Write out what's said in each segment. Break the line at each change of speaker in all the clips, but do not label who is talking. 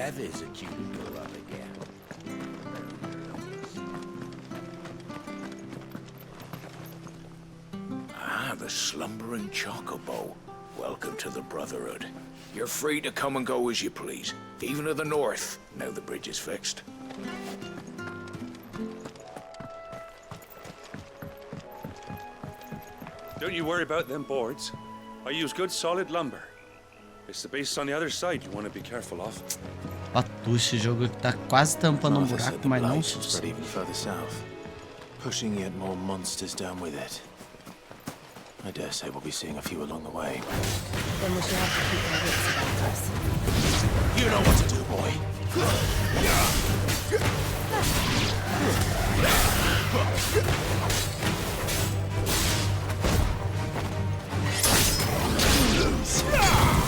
That is a cute girl up again. Ah, the slumbering chocobo. Welcome to the Brotherhood. You're free to come and go as you please, even to the north, now the bridge is fixed.
Don't you worry about them boards. I use good solid lumber. It's the base on the other side you want to be careful of.
Patu, esse jogo tá quase tampando um buraco, mas não
spread even further south, pushing yet more monsters down with it. I dare say we'll be seeing a few along the way.
Then we should have to keep our wits about us.
You know what to do, boy.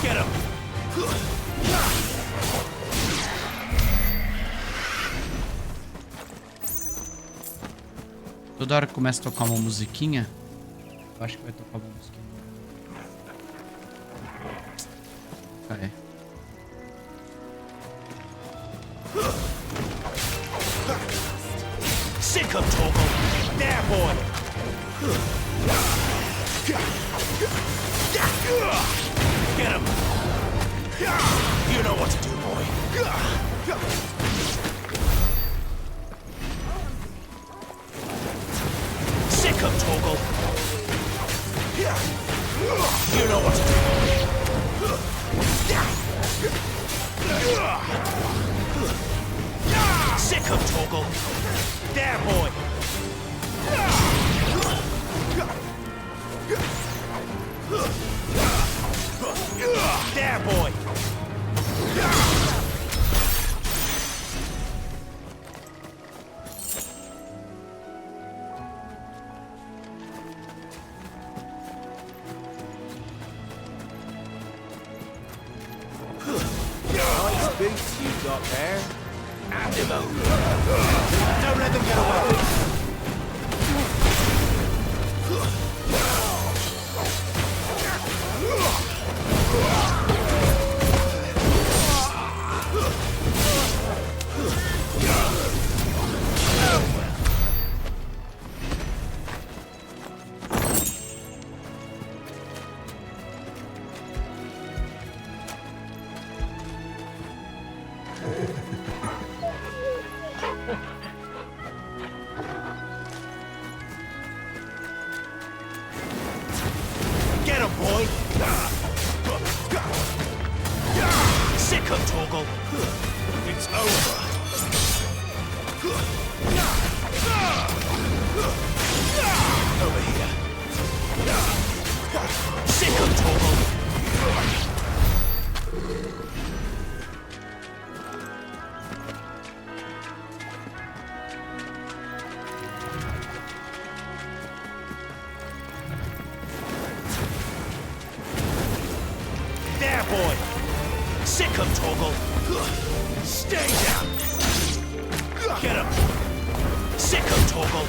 Get him!
Toda hora que começa a tocar uma musiquinha, eu acho que vai tocar uma musiquinha. Ah, é.
Sick of Togo! There, boy! Get him! You know what to do, boy. Sick of Togo! You know what to do, boy. Sick of Togo! There, boy! There, boy!
Nice boots you got there. Animo.
Don't let them get away! Get him, boy! Sick of Toggle! It's over! Over here! Sick of Toggle! There, boy! Sick of Toggle! Stay down! Get him! Sick of Toggle!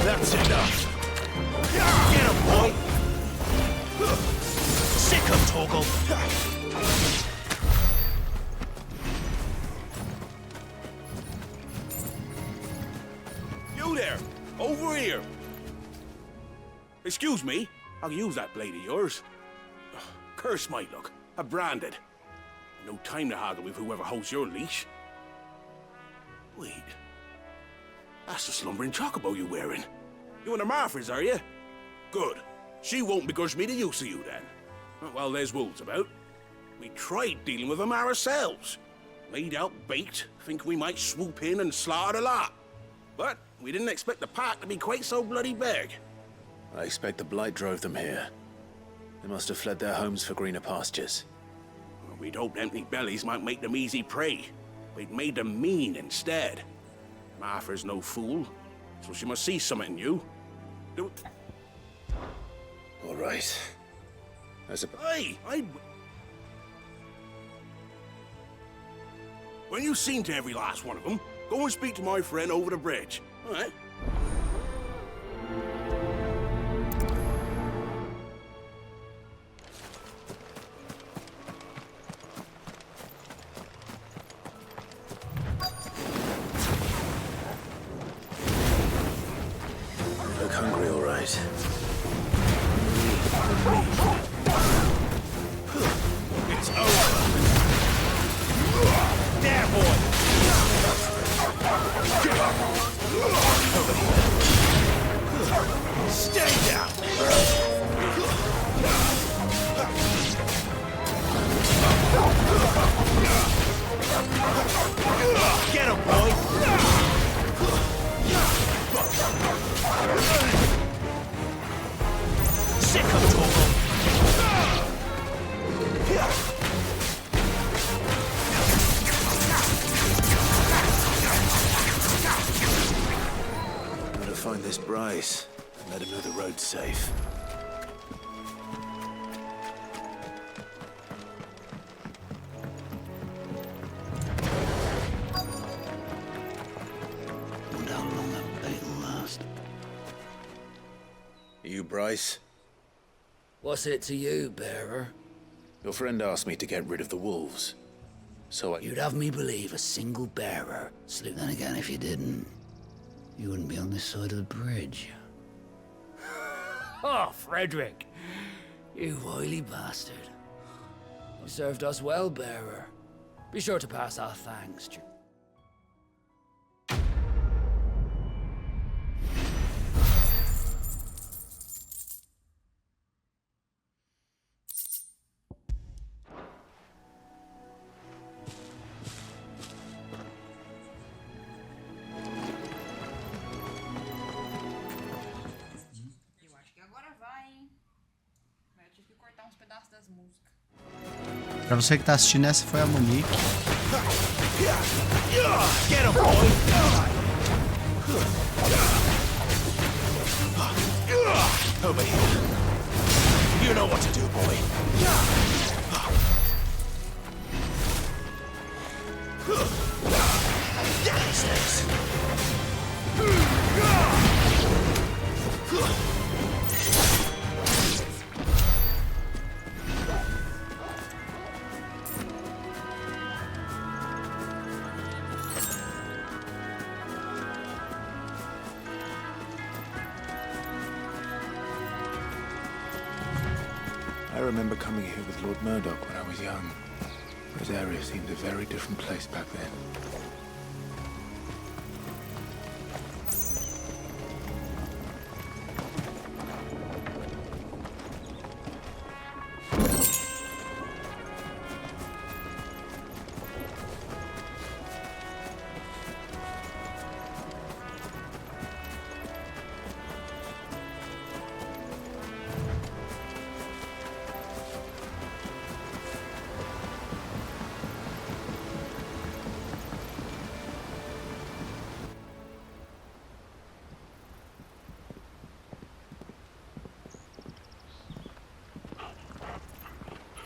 That's enough! Get him, boy! Sick of Toggle!
You there! Over here! Excuse me, I'll use that blade of yours. Ugh, curse my luck. I'm branded. No time to haggle with whoever holds your leash. Wait. That's the slumbering chocobo you're wearing. You and the Marfers, are you? Good. She won't begrudge me the use of you, then. Well, there's wolves about. We tried dealing with them ourselves. Laid out baked, think we might swoop in and slaughter the lot. But we didn't expect the pack to be quite so bloody big.
I expect the blight drove them here. They must have fled their homes for greener pastures.
We'd hoped empty bellies might make them easy prey. We'd made them mean instead. Martha's no fool, so she must see something in you.
All right. I suppose.
Hey, when you've seen to every last one of them, go and speak to my friend over the bridge. All right?
right.
It's over. There, boy. Stay down. Get him, boy. Sick of trouble.
I'm gonna find this Bryce and let him know the road's safe.
Wonder how long that bait will last.
Are you Bryce?
What's it to you, bearer?
Your friend asked me to get rid of the wolves. So
You'd have me believe a single bearer slew. Then again, if you didn't, you wouldn't be on this side of the bridge. Oh, Frederick! You wily bastard. You served us well, bearer. Be sure to pass our thanks.
Eu acho que agora vai, hein? Eu tive que cortar uns pedaços das músicas.
Pra você que tá assistindo, essa foi a Monique.
Get him, boy.
over here. You know what to do, boy. These things. I remember coming here with Lord Murdoch when I was young. This area seemed a very different place back then.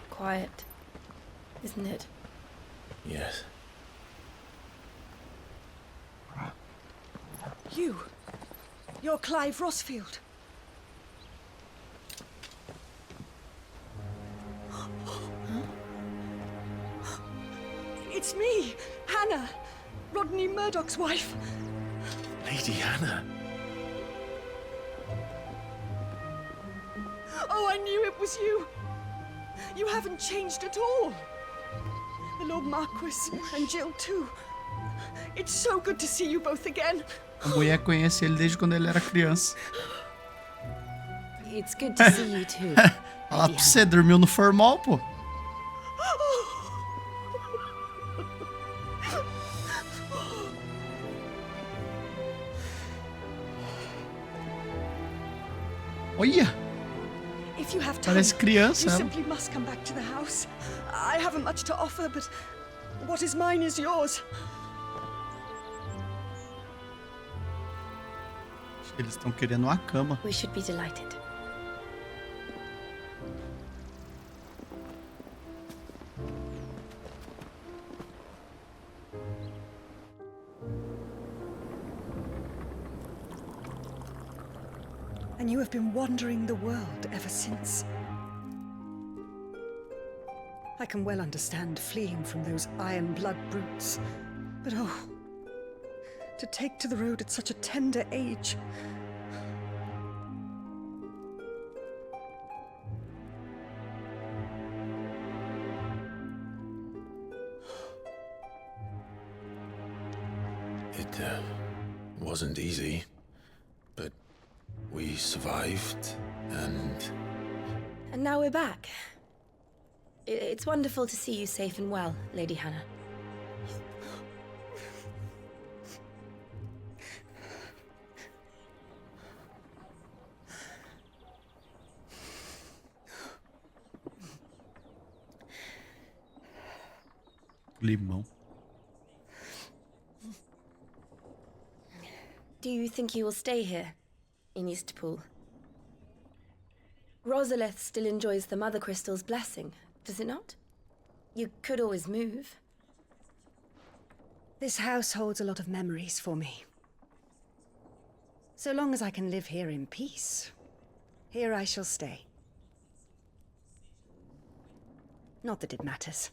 Quiet, isn't it?
Yes.
You're Clive Rossfield. It's me, Hannah, Rodney Murdoch's wife.
Lady Hannah.
Oh, I knew it was you. You haven't changed at all. The Lord Marquis and Jill too. It's so good to see you both again.
A mulher conhece ele desde quando ele era criança.
It's good to see you too.
Fala pra você, dormiu no formal, pô. Olha,
If you have time,
parece criança,
you
ela.
simply must come back to the house. I haven't much to offer, but what is mine is yours.
Eles estão querendo uma cama.
We should be delighted.
And you have been wandering the world ever since. I can well understand fleeing from those iron blood brutes, but oh, to take to the road at such a tender age.
wasn't easy, but we survived, and...
And now we're back. It's wonderful to see you safe and well, Lady Hannah.
Limão.
Do you think you will stay here, in Eastpool? Rosalith still enjoys the Mother Crystal's blessing, does it not? You could always move.
This house holds a lot of memories for me. So long as I can live here in peace, here I shall stay. Not that it matters.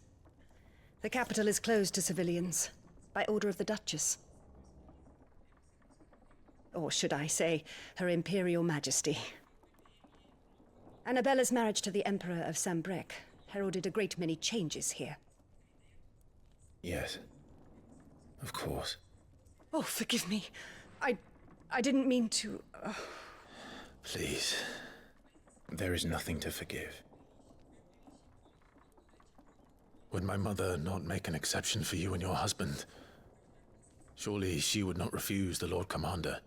The capital is closed to civilians, by order of the Duchess. Or should I say, Her Imperial Majesty. Annabella's marriage to the Emperor of Sambrec heralded a great many changes here.
Yes. Of course.
Oh, forgive me. I didn't mean to...
Please. There is nothing to forgive. Would my mother not make an exception for you and your husband? Surely she would not refuse the Lord Commander.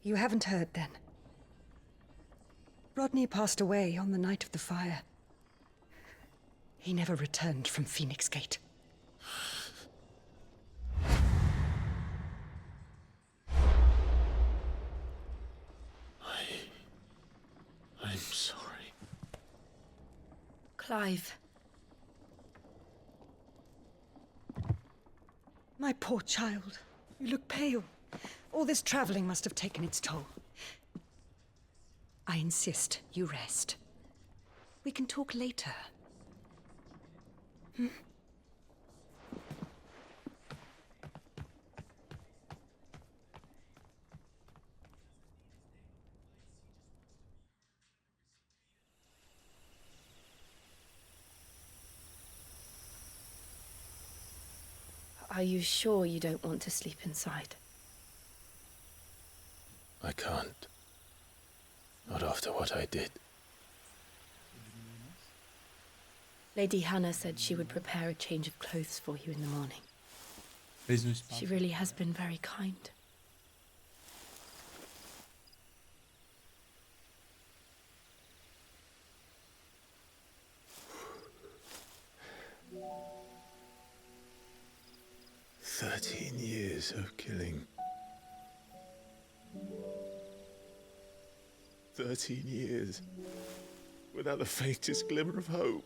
You haven't heard, then. Rodney passed away on the night of the fire. He never returned from Phoenix Gate.
I'm sorry.
Clive.
My poor child. You look pale. All this traveling must have taken its toll. I insist you rest. We can talk later.
Are you sure you don't want to sleep inside?
I can't. Not after what I did.
Lady Hannah said she would prepare a change of clothes for you in the morning.
Fez no espaço.
She really has been very kind.
Years of killing. 13 years. Without the faintest glimmer of hope.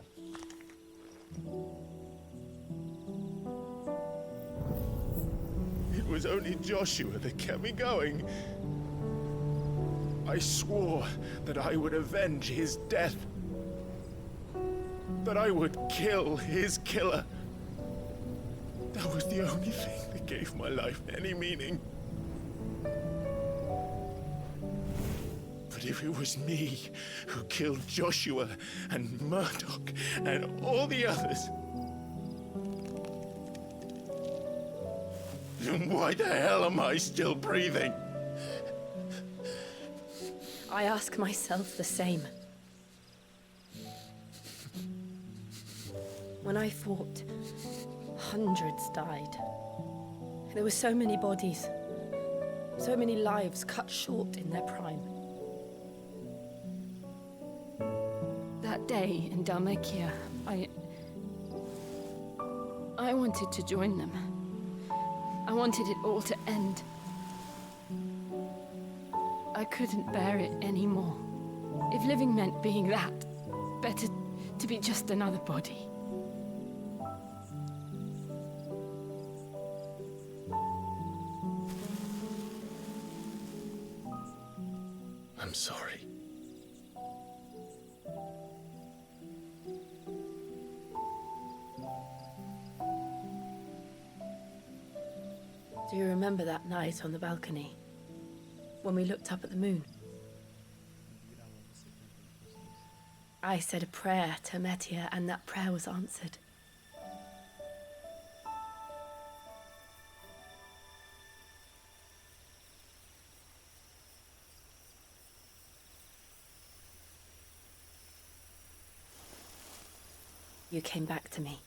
It was only Joshua that kept me going. I swore that I would avenge his death. That I would kill his killer. That was the only thing that gave my life any meaning. But if it was me who killed Joshua and Murdoch and all the others, then why the hell am I still breathing?
I ask myself the same. When I fought, hundreds died. There were so many bodies, so many lives cut short in their prime. That day in Dalmacia, I wanted to join them. I wanted it all to end. I couldn't bear it anymore. If living meant being that, better to be just another body.
I'm sorry.
Do you remember that night on the balcony? When we looked up at the moon? I said a prayer to Metia, and that prayer was answered. you came back to me.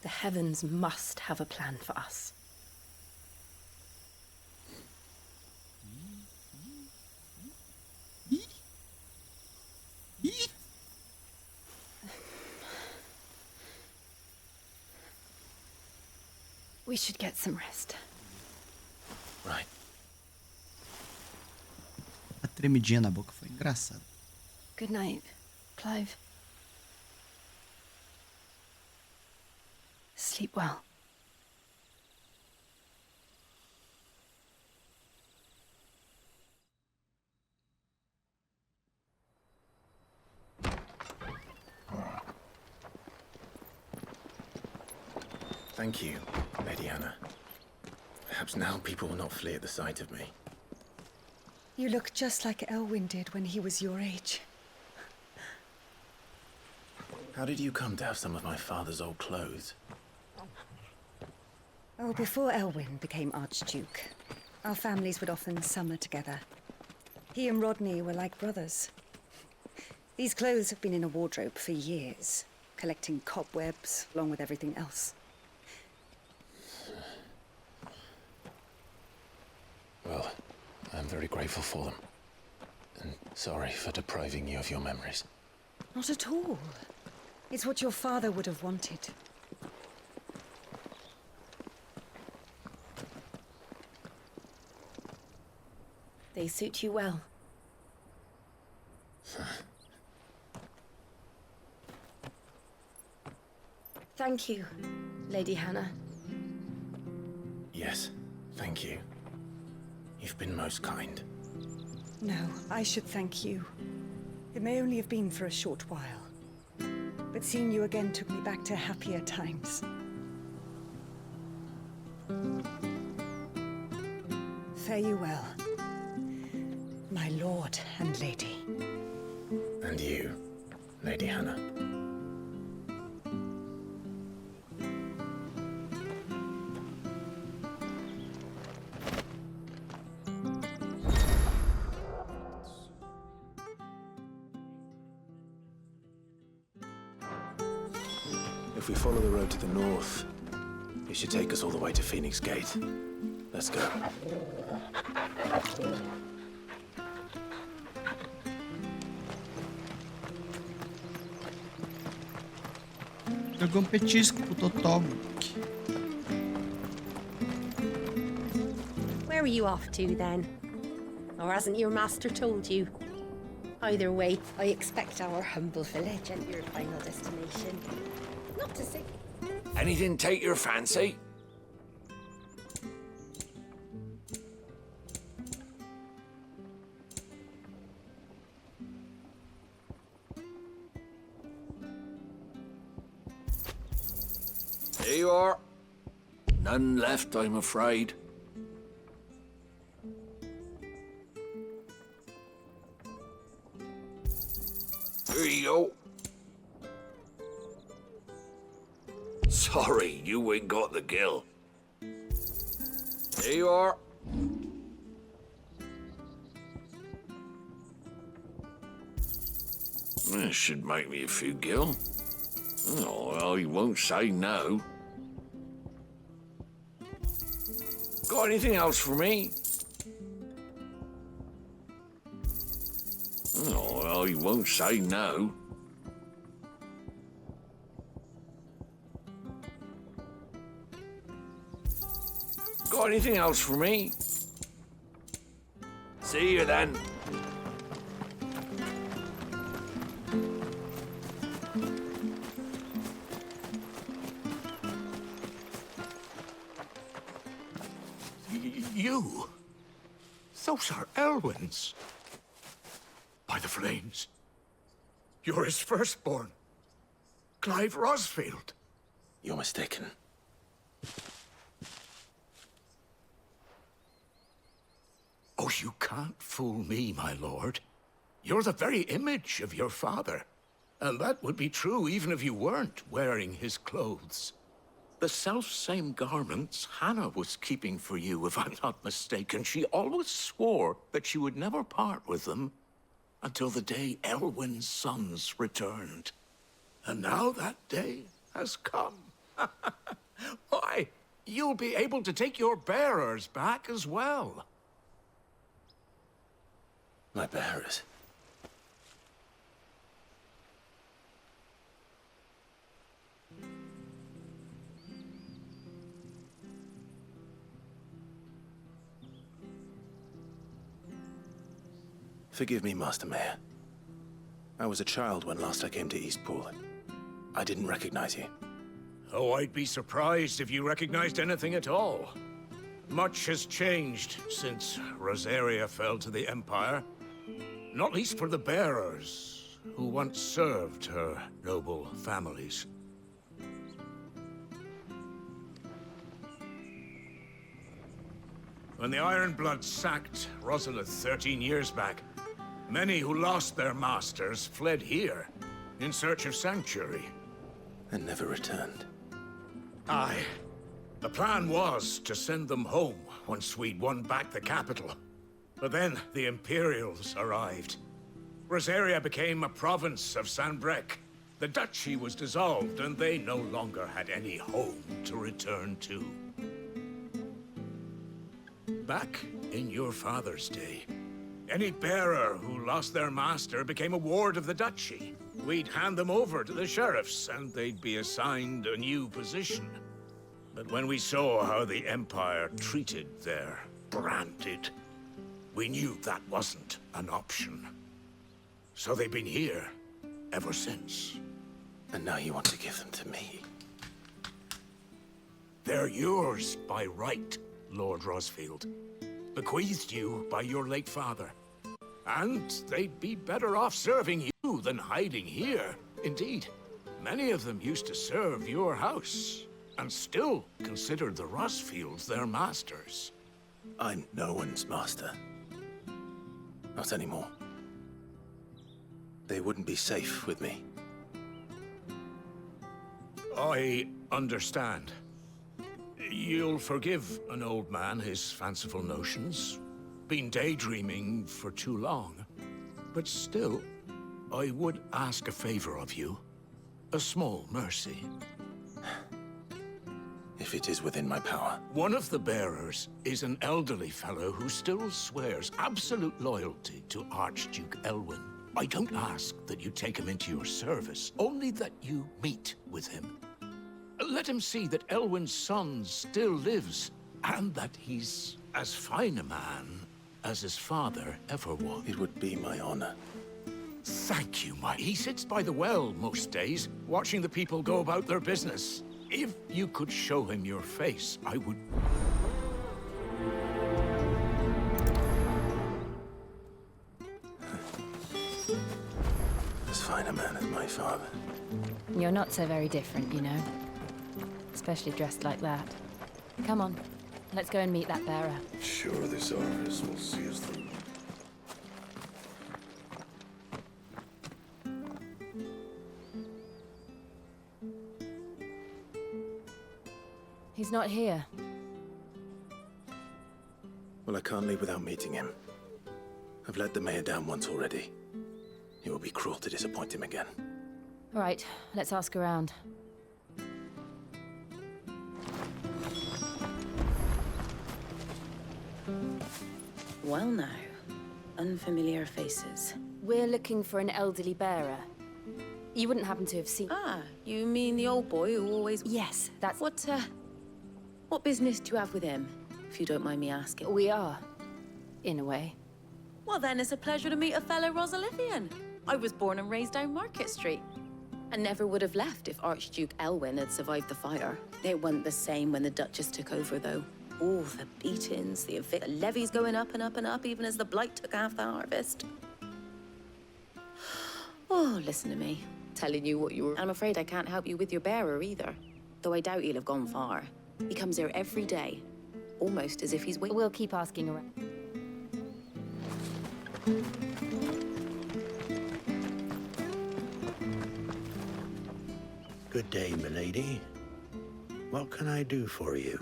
The heavens must have a plan for us. We should get some rest.
Right.
A tremidinha na boca foi engraçado.
Good night, Clive. Sleep well.
Thank you, Lady Hannah. Perhaps now people will not flee at the sight of me.
You look just like Elwyn did when he was your age.
How did you come to have some of my father's old clothes?
Oh, before Elwyn became Archduke, our families would often summer together. He and Rodney were like brothers. These clothes have been in a wardrobe for years, collecting cobwebs along with everything else.
Well, I'm very grateful for them. And sorry for depriving you of your memories.
Not at all. It's what your father would have wanted.
They suit you well. Thank you, Lady Hannah.
Yes, thank you. You've been most kind.
No, I should thank you. It may only have been for a short while, but seeing you again took me back to happier times. Fare you well, my lord and lady.
And you, Lady Hannah. If we follow the road to the north, it should take us all the way to Phoenix Gate. Let's go.
Jogou petisco pro Totó.
Where are you off to, then? Or hasn't your master told you? Either way, I expect our humble village and your final destination. Not to say...
Anything take your fancy? There you are. None left, I'm afraid. Here you go. Sorry, you ain't got the gill. There you are. This should make me a few gil. Oh, well, he won't say no. Got anything else for me? Oh, well, he won't say no. Got anything else for me? See you then.
You? Those are Elwyn's. By the flames. You're his firstborn. Clive Rosfield.
You're mistaken.
Oh, you can't fool me, my lord. You're the very image of your father. And that would be true even if you weren't wearing his clothes. The self-same garments Hannah was keeping for you, if I'm not mistaken. She always swore that she would never part with them until the day Elwyn's sons returned.
And now that day has come. Why, you'll be able to take your bearers back as well.
My bearers? Forgive me, Master Mayor. I was a child when last I came to Eastpool. I didn't recognize you.
Oh, I'd be surprised if you recognized anything at all. Much has changed since Rosaria fell to the Empire. Not least for the bearers, who once served her noble families. When the Ironbloods sacked Rosalith 13 years back, many who lost their masters fled here, in search of sanctuary.
And never returned.
Aye. The plan was to send them home once we'd won back the capital. But then the Imperials arrived. Rosaria became a province of Sanbreque. The duchy was dissolved, and they no longer had any home to return to. Back in your father's day, any bearer who lost their master became a ward of the duchy. We'd hand them over to the sheriffs, and they'd be assigned a new position. But when we saw how the Empire treated their branded, we knew that wasn't an option. So they've been here ever since.
And now you want to give them to me?
They're yours by right, Lord Rosfield. Bequeathed you by your late father. And they'd be better off serving you than hiding here. Indeed, many of them used to serve your house, and still consider the Rosfields their masters.
I'm no one's master. Not anymore. They wouldn't be safe with me.
I understand. You'll forgive an old man his fanciful notions. Been daydreaming for too long. But still, I would ask a favor of you. A small mercy.
If it is within my power.
One of the bearers is an elderly fellow who still swears absolute loyalty to Archduke Elwyn. I don't ask that you take him into your service, only that you meet with him. Let him see that Elwyn's son still lives, and that he's as fine a man as his father ever was.
It would be my honor.
Thank you, He sits by the well most days, watching the people go about their business. If you could show him your face, I would...
As fine a man as my father.
You're not so very different, you know. Especially dressed like that. Come on, let's go and meet that bearer.
Sure, this office will see us through.
He's not here.
Well, I can't leave without meeting him. I've let the mayor down once already. It will be cruel to disappoint him again.
All right, let's ask around.
Well now, unfamiliar faces.
We're looking for an elderly bearer. You wouldn't happen to have seen...
Ah, you mean the old boy who always...
Yes, that's...
What business do you have with him, if you don't mind me asking?
We are, in a way.
Well then, it's a pleasure to meet a fellow Rosalithian. I was born and raised down Market Street. And never would have left if Archduke Elwyn had survived the fire. It wasn't the same when the Duchess took over, though. Oh, the beatings, the levies going up and up and up, even as the blight took half the harvest. Oh, listen to me. Telling you what you were... I'm afraid I can't help you with your bearer, either. Though I doubt he'll have gone far. He comes here every day. Almost as if he's waiting.
We'll keep asking around.
Good day, milady. What can I do for you?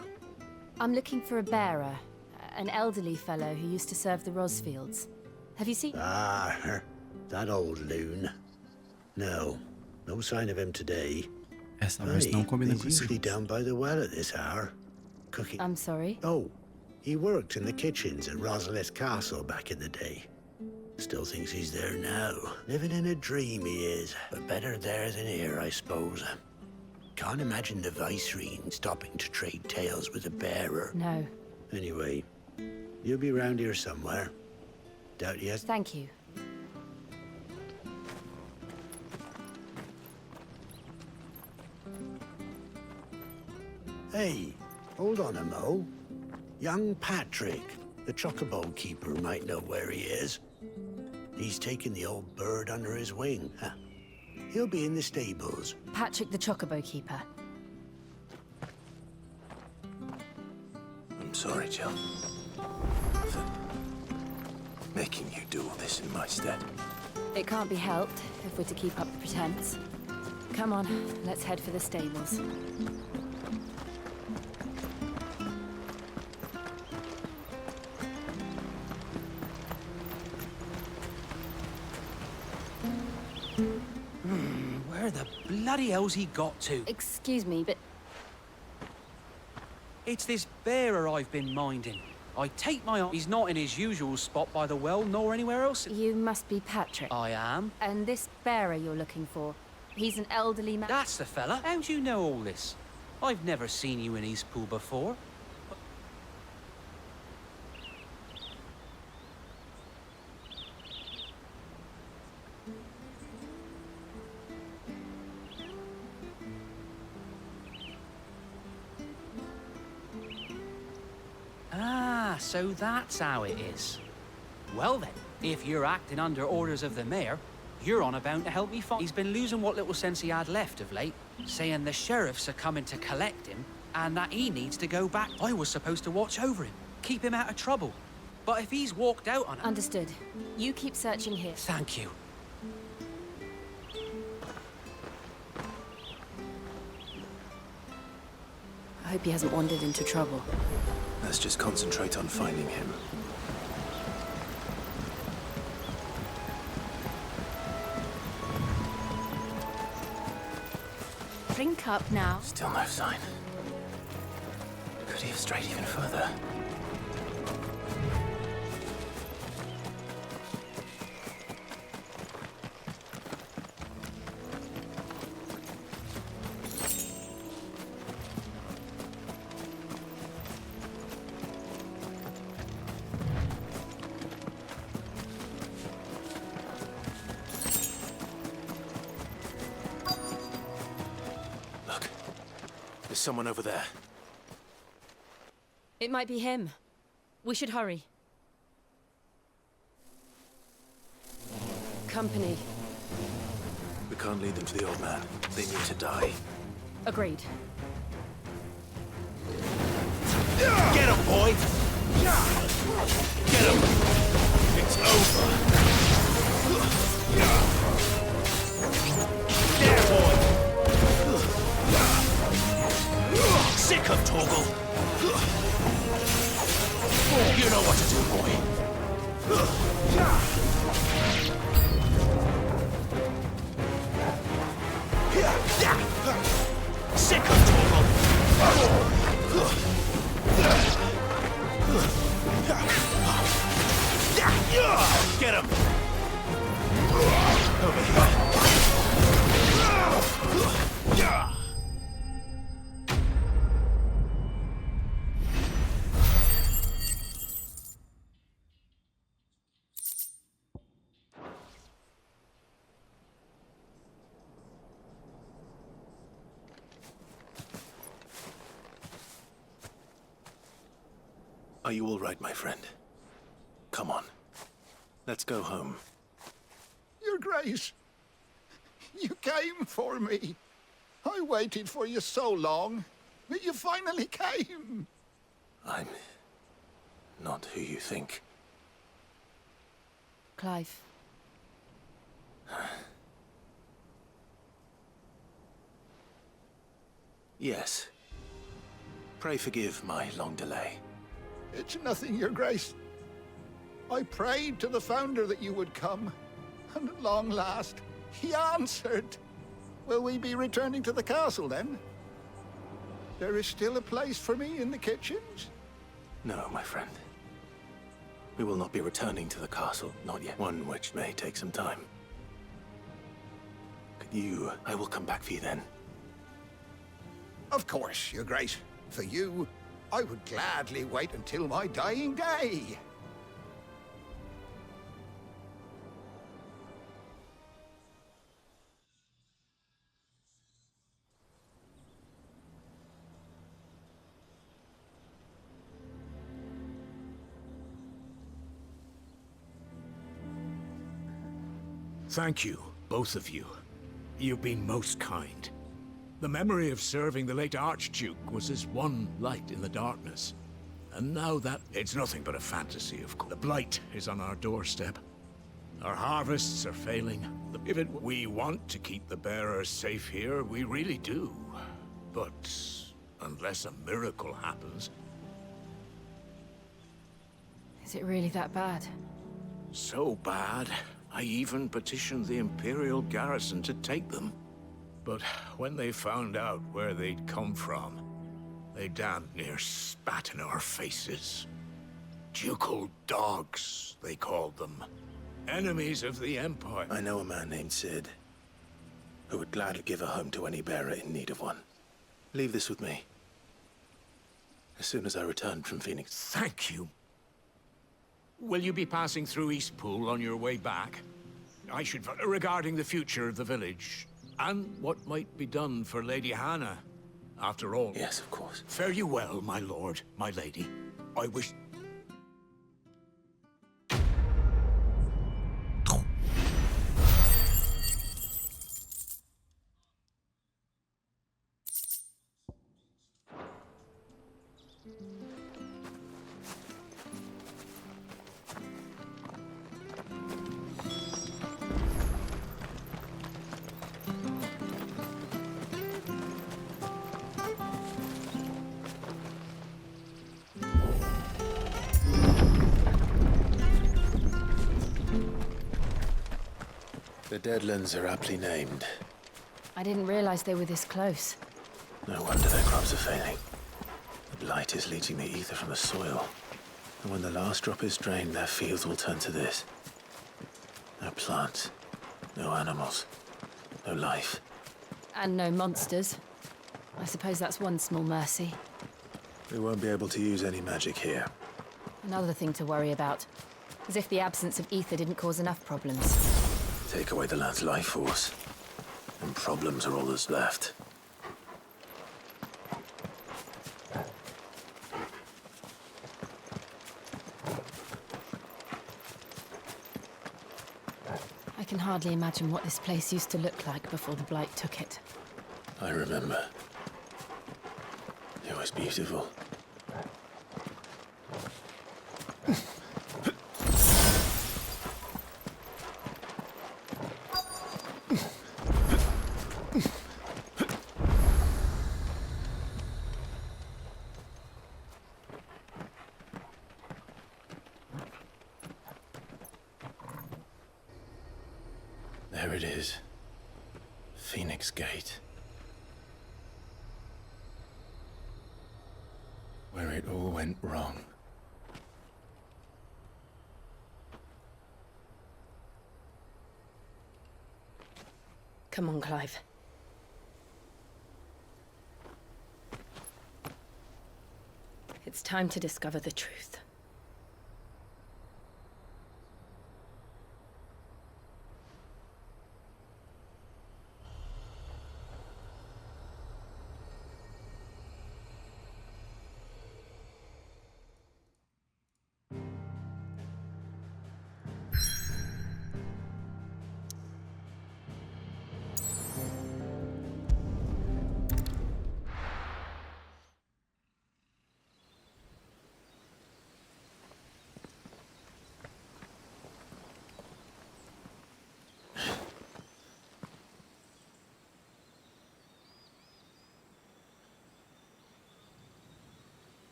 I'm looking for a bearer. An elderly fellow who used to serve the Rosfields. Have you seen...
Ah, that old loon. No, No sign of him today.
Essa voz não combina
He's
com esse
usually
rosto.
down by the well at this hour, cooking.
I'm sorry?
Oh, he worked in the kitchens at Rosalith Castle back in the day. Still thinks he's there now. Living in a dream, he is. But better there than here, I suppose. Can't imagine the Viceroy stopping to trade tales with a bearer.
No.
Anyway, you'll be round here somewhere. Doubt he has...
Thank you.
Hey, hold on a mo. Young Patrick, the chocobo keeper, might know where he is. He's taken the old bird under his wing. Huh. He'll be in the stables.
Patrick the Chocobo Keeper.
I'm sorry, Jill. For making you do all this in my stead.
It can't be helped if we're to keep up the pretense. Come on, let's head for the stables.
Where the bloody hell's he got to?
Excuse me, but...
It's this bearer I've been minding. I take my... He's not in his usual spot by the well, nor anywhere else.
You must be Patrick.
I am.
And this bearer you're looking for, he's an elderly man...
That's the fella. How do you know all this? I've never seen you in Eastpool before. Ah, so that's how it is. Well then, if you're acting under orders of the mayor, you're on about to help me find... He's been losing what little sense he had left of late, saying the sheriffs are coming to collect him, and that he needs to go back. I was supposed to watch over him, keep him out of trouble. But if he's walked out on...
Understood. You keep searching here.
Thank you.
I hope he hasn't wandered into trouble.
Let's just concentrate on finding him.
Drink up now.
Still no sign. Could he have strayed even further? There's someone over there.
It might be him. We should hurry. Company.
We can't lead them to the old man. They need to die.
Agreed.
Get him, boy! Get him! It's over! There, boy! Sick of Torgal! You know what to do, boy! Sick of Torgal! Get him! Over here. Are you all right, my friend? Come on. Let's go home.
Your Grace, you came for me. I waited for you so long, but you finally came.
I'm not who you think.
Clive.
Yes. Pray forgive my long delay.
It's nothing, Your Grace. I prayed to the Founder that you would come, and at long last, he answered. Will we be returning to the castle then? There is still a place for me in the kitchens?
No, my friend. We will not be returning to the castle, not yet. One which may take some time. I will come back for you then.
Of course, Your Grace. For you, I would gladly wait until my dying day.
Thank you, both of you. You've been most kind. The memory of serving the late Archduke was as one light in the darkness. And now that it's nothing but a fantasy, of course. The blight is on our doorstep. Our harvests are failing. We want to keep the bearers safe here, we really do. But unless a miracle happens...
Is it really that bad?
So bad, I even petitioned the Imperial garrison to take them. But when they found out where they'd come from, they damn near spat in our faces. Ducal dogs, they called them. Enemies of the Empire.
I know a man named Sid, who would gladly give a home to any bearer in need of one. Leave this with me. As soon as I return from Phoenix.
Thank you. Will you be passing through Eastpool on your way back? Regarding the future of the village, and what might be done for Lady Hannah. After all...
Yes, of course.
Fare you well, my lord, my lady. I wish...
The Deadlands are aptly named.
I didn't realize they were this close.
No wonder their crops are failing. The blight is leaching the ether from the soil. And when the last drop is drained, their fields will turn to this. No plants, no animals, no life.
And no monsters. I suppose that's one small mercy.
We won't be able to use any magic here.
Another thing to worry about. As if the absence of ether didn't cause enough problems.
Take away the land's life force, and problems are all that's left.
I can hardly imagine what this place used to look like before the blight took it.
I remember. It was beautiful. There it is. Phoenix Gate. Where it all went wrong.
Come on, Clive. It's time to discover the truth.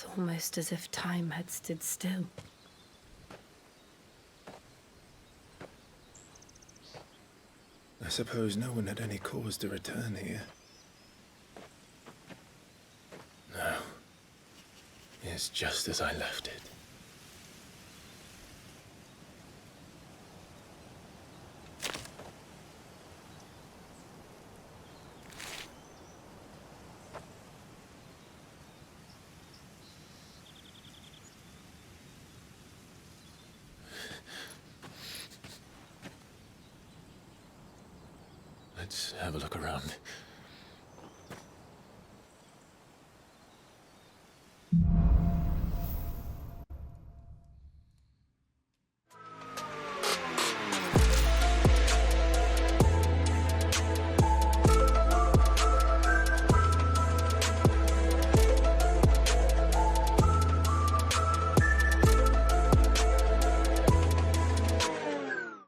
It's almost as if time had stood still.
I suppose no one had any cause to return here. No. It's just as I left it. Let's have a look around.